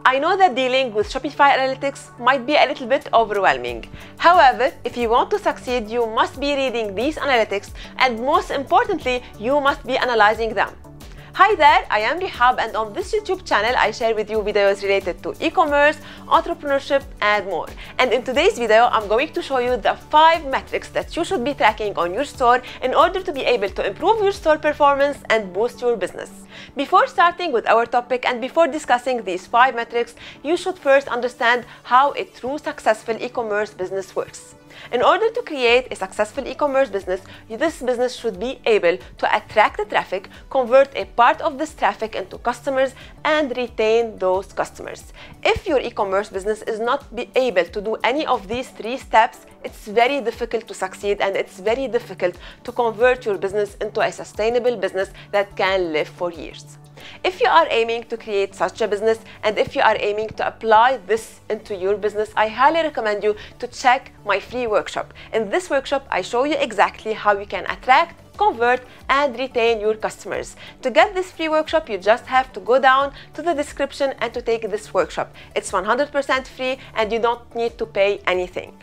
I know that dealing with Shopify analytics might be a little bit overwhelming. However, if you want to succeed, you must be reading these analytics, and most importantly, you must be analyzing them. Hi there, I am Rihab, and on this YouTube channel I share with you videos related to e-commerce, entrepreneurship and more. And in today's video I'm going to show you the 5 metrics that you should be tracking on your store in order to be able to improve your store performance and boost your business. Before starting with our topic and before discussing these 5 metrics, you should first understand how a true successful e-commerce business works. In order to create a successful e-commerce business, this business should be able to attract the traffic, convert a part of this traffic into customers, and retain those customers. If your e-commerce business is not able to do any of these 3 steps, it's very difficult to succeed, and it's very difficult to convert your business into a sustainable business that can live for years. If you are aiming to create such a business, and if you are aiming to apply this into your business, I highly recommend you to check my free workshop. In this workshop, I show you exactly how you can attract, convert and retain your customers. To get this free workshop, you just have to go down to the description and to take this workshop. It's 100% free and you don't need to pay anything.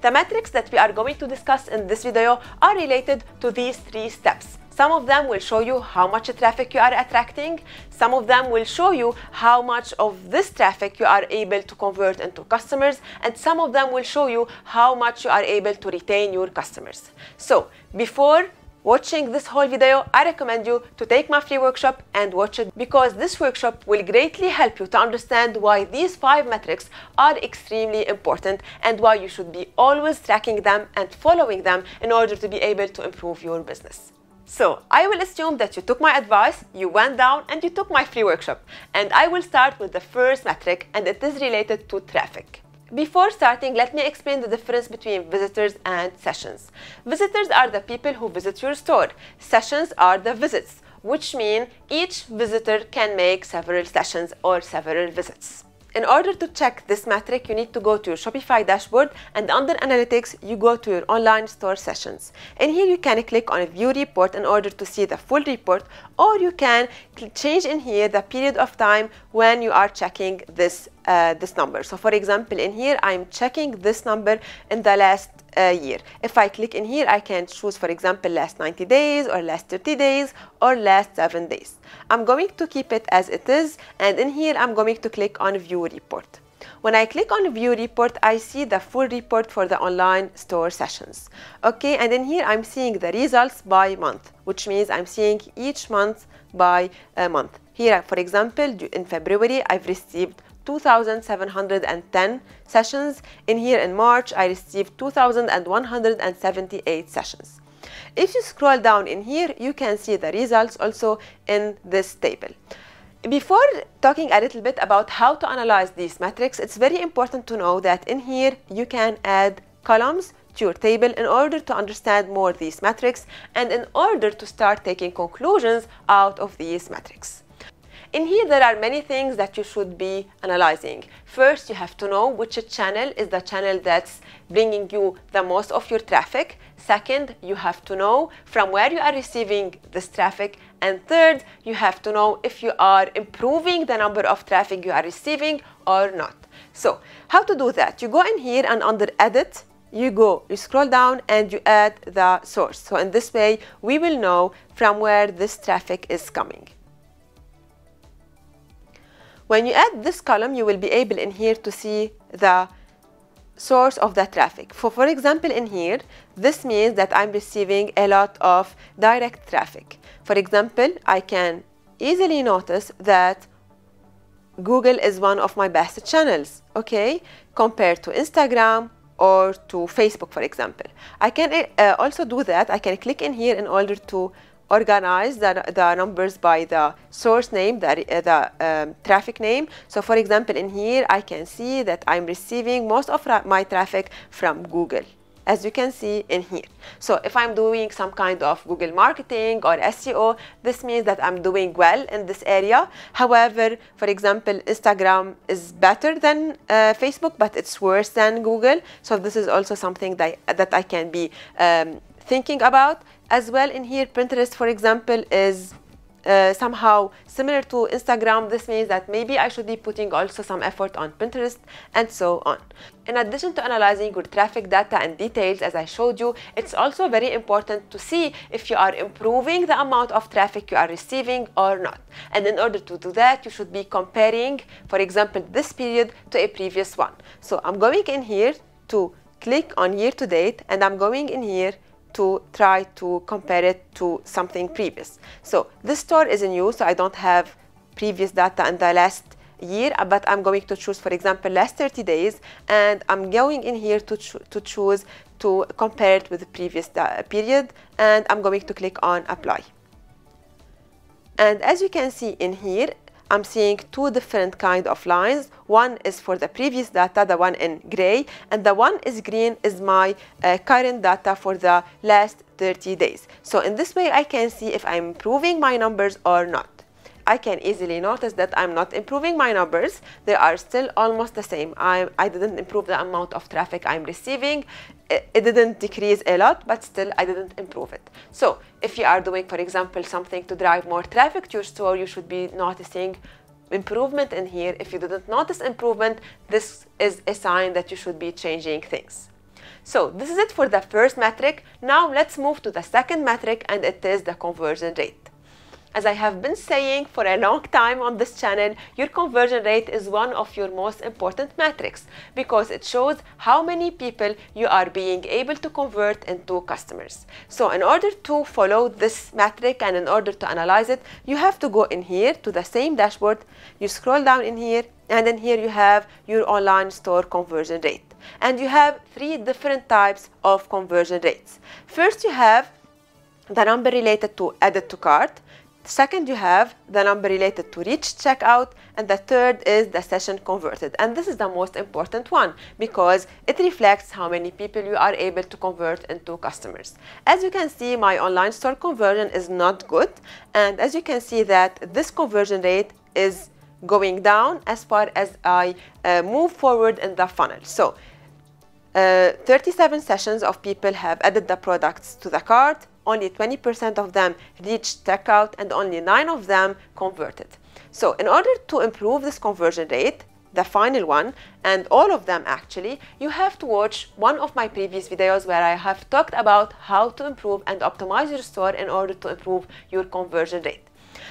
The metrics that we are going to discuss in this video are related to these 3 steps. Some of them will show you how much traffic you are attracting. Some of them will show you how much of this traffic you are able to convert into customers. And some of them will show you how much you are able to retain your customers. So before watching this whole video, I recommend you to take my free workshop and watch it, because this workshop will greatly help you to understand why these 5 metrics are extremely important and why you should be always tracking them and following them in order to be able to improve your business. So I will assume that you took my advice, you went down and you took my free workshop. And I will start with the first metric, and it is related to traffic. Before starting, let me explain the difference between visitors and sessions. Visitors are the people who visit your store. Sessions are the visits, which mean each visitor can make several sessions or several visits. In order to check this metric, you need to go to your Shopify dashboard, and under Analytics, you go to your online store sessions. And here you can click on View Report in order to see the full report, or you can change in here the period of time when you are checking this number. So for example, in here, I'm checking this number in the last year. If I click in here, I can choose, for example, last 90 days or last 30 days or last 7 days. I'm going to keep it as it is, and in here I'm going to click on View Report. When I click on View Report, I see the full report for the online store sessions. Okay, and in here I'm seeing the results by month, which means I'm seeing each month by a month. Here, for example, in February, I've received 2,710 sessions. In here in March, I received 2,178 sessions. If you scroll down in here, you can see the results also in this table. Before talking a little bit about how to analyze these metrics, it's very important to know that in here you can add columns to your table in order to understand more these metrics and in order to start taking conclusions out of these metrics. In here, there are many things that you should be analyzing. First, you have to know which channel is the channel that's bringing you the most of your traffic. Second, you have to know from where you are receiving this traffic. And third, you have to know if you are improving the number of traffic you are receiving or not. So, how to do that? You go in here and under Edit, you scroll down and you add the source. So in this way, we will know from where this traffic is coming. When you add this column, you will be able in here to see the source of the traffic. For example, in here, this means that I'm receiving a lot of direct traffic. For example, I can easily notice that Google is one of my best channels, okay, compared to Instagram or to Facebook, for example. I can also do that. I can click in here in order to organize the numbers by the source name, the traffic name. So for example, in here, I can see that I'm receiving most of my traffic from Google, as you can see in here. So if I'm doing some kind of Google marketing or SEO, this means that I'm doing well in this area. However, for example, Instagram is better than Facebook, but it's worse than Google. So this is also something that I can be thinking about. As well, in here, Pinterest, for example, is somehow similar to Instagram, this means that maybe I should be putting also some effort on Pinterest and so on. In addition to analyzing your traffic data and details, as I showed you, it's also very important to see if you are improving the amount of traffic you are receiving or not. And in order to do that, you should be comparing, for example, this period to a previous one. So I'm going in here to click on year to date, and I'm going in here to try to compare it to something previous. So this store is new, so I don't have previous data in the last year, but I'm going to choose, for example, last 30 days, and I'm going in here to choose to compare it with the previous period, and I'm going to click on apply. And as you can see in here, I'm seeing two different kind of lines. One is for the previous data, the one in gray, and the one is green is my current data for the last 30 days. So in this way, I can see if I'm improving my numbers or not. I can easily notice that I'm not improving my numbers. They are still almost the same. I didn't improve the amount of traffic I'm receiving. It didn't decrease a lot, but still I didn't improve it. So if you are doing, for example, something to drive more traffic to your store, you should be noticing improvement in here. If you didn't notice improvement, this is a sign that you should be changing things. So this is it for the first metric. Now let's move to the second metric, and it is the conversion rate. As I have been saying for a long time on this channel, your conversion rate is one of your most important metrics because it shows how many people you are being able to convert into customers. So in order to follow this metric and in order to analyze it, you have to go in here to the same dashboard, you scroll down in here, and in here you have your online store conversion rate. And you have three different types of conversion rates. First, you have the number related to added to cart. Second, you have the number related to reach checkout, and the third is the session converted. And this is the most important one because it reflects how many people you are able to convert into customers. As you can see, my online store conversion is not good, and as you can see that this conversion rate is going down as far as I move forward in the funnel. So 37 sessions of people have added the products to the cart. Only 20% of them reached checkout, and only 9 of them converted. So in order to improve this conversion rate, the final one, and all of them actually, you have to watch one of my previous videos where I have talked about how to improve and optimize your store in order to improve your conversion rate.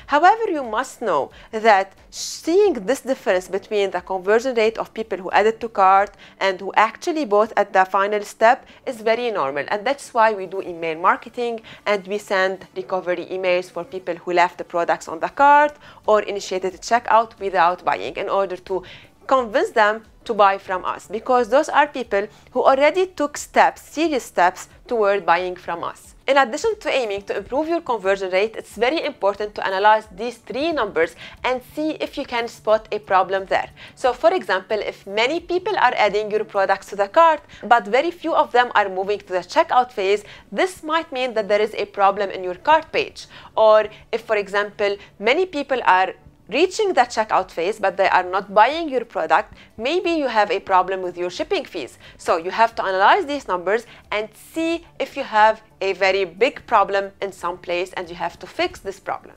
However, you must know that seeing this difference between the conversion rate of people who added to cart and who actually bought at the final step is very normal, and that's why we do email marketing and we send recovery emails for people who left the products on the cart or initiated a checkout without buying in order to convince them to buy from us, because those are people who already took steps, serious steps toward buying from us. In addition to aiming to improve your conversion rate, it's very important to analyze these three numbers and see if you can spot a problem there. So for example, if many people are adding your products to the cart, but very few of them are moving to the checkout phase, this might mean that there is a problem in your cart page. Or if, for example, many people are reaching the checkout phase but they are not buying your product, maybe you have a problem with your shipping fees. So you have to analyze these numbers and see if you have a very big problem in some place and you have to fix this problem.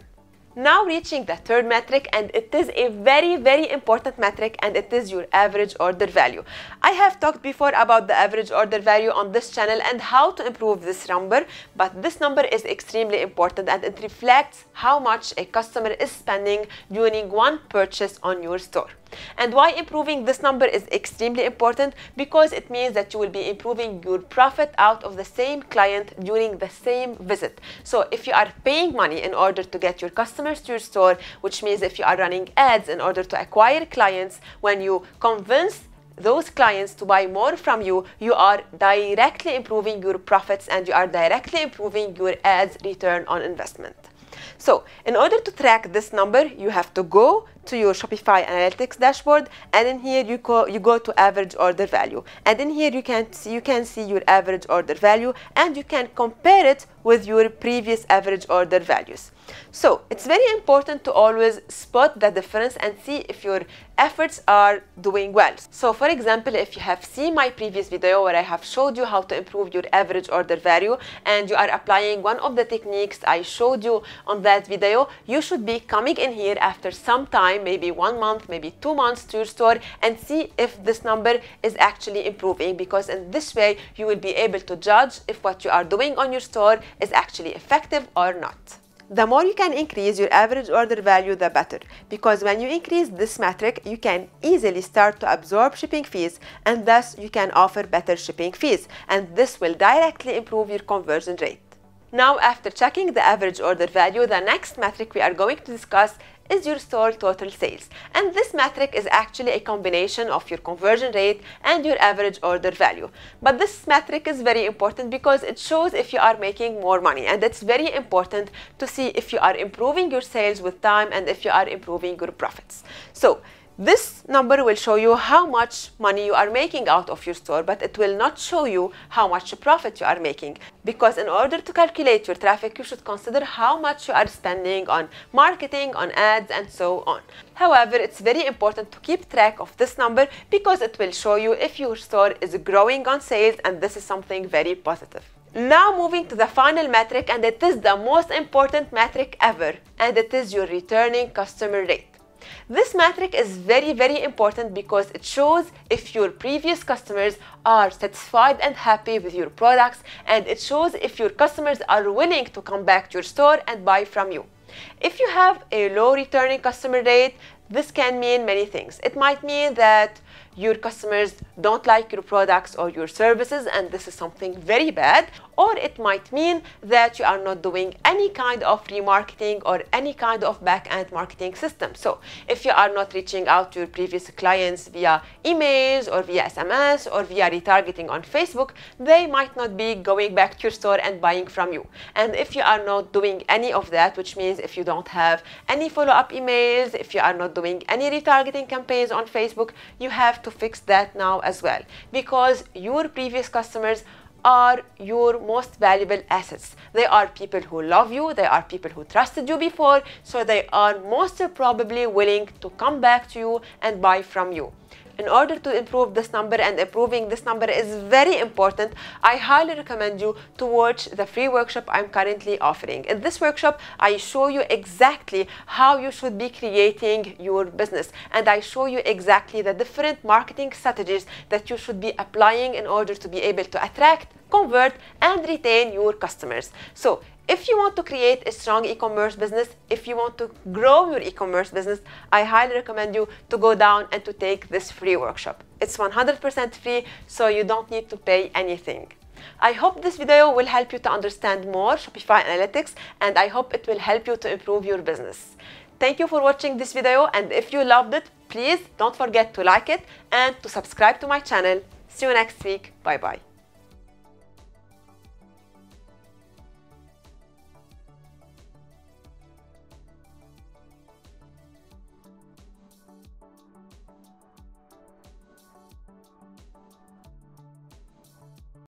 Now reaching the third metric, and it is a very, very important metric, and it is your average order value. I have talked before about the average order value on this channel and how to improve this number, but this number is extremely important and it reflects how much a customer is spending during one purchase on your store. And why improving this number is extremely important? Because it means that you will be improving your profit out of the same client during the same visit. So if you are paying money in order to get your customers to your store, which means if you are running ads in order to acquire clients, when you convince those clients to buy more from you, you are directly improving your profits and you are directly improving your ads return on investment. So in order to track this number, you have to go to your Shopify Analytics dashboard, and in here you go to average order value, and in here you can see your average order value, and you can compare it with your previous average order values. So it's very important to always spot the difference and see if your efforts are doing well. So for example, if you have seen my previous video where I have showed you how to improve your average order value and you are applying one of the techniques I showed you on that video, you should be coming in here after some time, maybe 1 month, maybe 2 months, to your store and see if this number is actually improving, because in this way you will be able to judge if what you are doing on your store is actually effective or not. The more you can increase your average order value, the better, because when you increase this metric, you can easily start to absorb shipping fees, and thus you can offer better shipping fees, and this will directly improve your conversion rate. Now, after checking the average order value, the next metric we are going to discuss is your store total sales, and this metric is actually a combination of your conversion rate and your average order value. But this metric is very important because it shows if you are making more money, and it's very important to see if you are improving your sales with time and if you are improving your profits. So this number will show you how much money you are making out of your store, but it will not show you how much profit you are making, because in order to calculate your traffic, you should consider how much you are spending on marketing, on ads, and so on. However, it's very important to keep track of this number because it will show you if your store is growing on sales, and this is something very positive. Now moving to the final metric, and it is the most important metric ever, and it is your returning customer rate. This metric is very important because it shows if your previous customers are satisfied and happy with your products, and it shows if your customers are willing to come back to your store and buy from you. If you have a low returning customer rate, this can mean many things. It might mean that your customers don't like your products or your services, and this is something very bad. Or it might mean that you are not doing any kind of remarketing or any kind of back-end marketing system. So if you are not reaching out to your previous clients via emails or via SMS or via retargeting on Facebook, they might not be going back to your store and buying from you. And if you are not doing any of that, which means if you don't have any follow-up emails, if you are not doing any retargeting campaigns on Facebook, you have to fix that now as well, because your previous customers are your most valuable assets. They are people who love you, they are people who trusted you before, so they are most probably willing to come back to you and buy from you. In order to improve this number, and improving this number is very important, I highly recommend you to watch the free workshop I'm currently offering. In this workshop, I show you exactly how you should be creating your business, and I show you exactly the different marketing strategies that you should be applying in order to be able to attract, convert, and retain your customers. So if you want to create a strong e-commerce business, if you want to grow your e-commerce business, I highly recommend you to go down and to take this free workshop. It's 100% free, so you don't need to pay anything. I hope this video will help you to understand more Shopify analytics, and I hope it will help you to improve your business. Thank you for watching this video, and if you loved it, please don't forget to like it and to subscribe to my channel. See you next week. Bye bye.